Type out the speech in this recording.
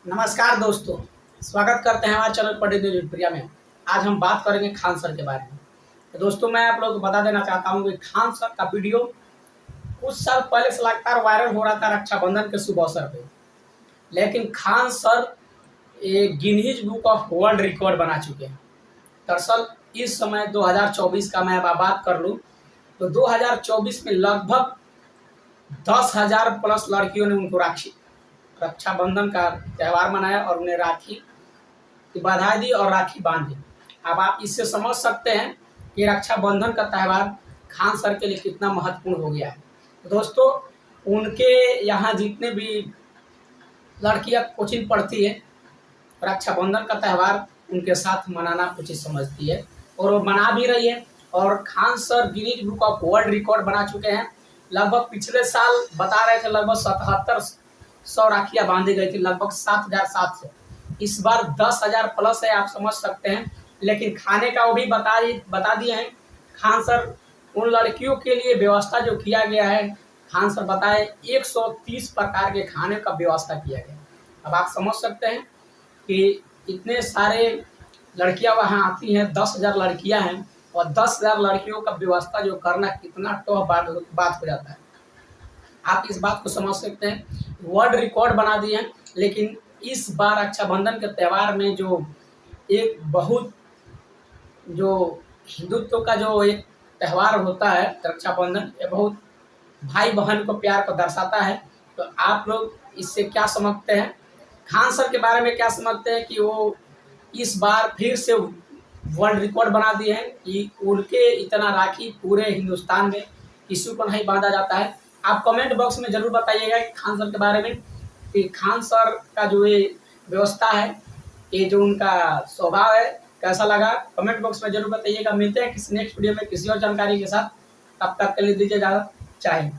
नमस्कार दोस्तों, स्वागत करते हैं हमारे चैनल पंडित न्यूज प्रिया में। आज हम बात करेंगे खान सर के बारे में। तो दोस्तों, मैं आप लोगों को बता देना चाहता हूं कि खान सर का वीडियो कुछ साल पहले से लगातार वायरल हो रहा था रक्षाबंधन के शुभ अवसर पे। लेकिन खान सर एक Guinness book of world record बना चुके हैं। दरअसल इस समय 2024 का मैं अब बात कर लूँ तो 2024 में लगभग 10,000 प्लस लड़कियों ने उनको रक्षाबंधन का त्यौहार मनाया और उन्हें राखी की बधाई दी और राखी बांधी। अब आप इससे समझ सकते हैं कि रक्षाबंधन का त्यौहार खान सर के लिए कितना महत्वपूर्ण हो गया है। तो दोस्तों, उनके यहाँ जितने भी लड़कियां कोचिंग पढ़ती है, रक्षाबंधन का त्यौहार उनके साथ मनाना उचित समझती है और वो मना भी रही है। और Khan sir Guinness book of world record बना चुके हैं। लगभग पिछले साल बता रहे थे लगभग 7700 राखियां बांधी गई थी, लगभग 7,700। इस बार 10,000 प्लस है, आप समझ सकते हैं। लेकिन खाने का वो भी बता दिए हैं खान सर। उन लड़कियों के लिए व्यवस्था जो किया गया है, खान सर बताए 130 प्रकार के खाने का व्यवस्था किया गया। अब आप समझ सकते हैं कि इतने सारे लड़कियां वहाँ आती हैं, 10,000 लड़कियां हैं और 10,000 लड़कियों का व्यवस्था जो करना कितना टफ बात हो जाता है। आप इस बात को समझ सकते हैं। वर्ल्ड रिकॉर्ड बना दिए हैं। लेकिन इस बार रक्षाबंधन के त्यौहार में जो एक बहुत जो हिंदुत्व का जो एक त्यौहार होता है रक्षाबंधन, ये बहुत भाई बहन को प्यार को दर्शाता है। तो आप लोग इससे क्या समझते हैं, खान सर के बारे में क्या समझते हैं कि वो इस बार फिर से वर्ल्ड रिकॉर्ड बना दिए हैं कि उनके इतना राखी पूरे हिंदुस्तान में किसी को नहीं बांधा जाता है। आप कमेंट बॉक्स में ज़रूर बताइएगा कि खान सर के बारे में कि खान सर का जो ये व्यवस्था है, ये जो उनका स्वभाव है, कैसा लगा। कमेंट बॉक्स में ज़रूर बताइएगा। मिलते हैं किसी नेक्स्ट वीडियो में किसी और जानकारी के साथ। तब तक के लिए दीजिए इजाज़त। चाहे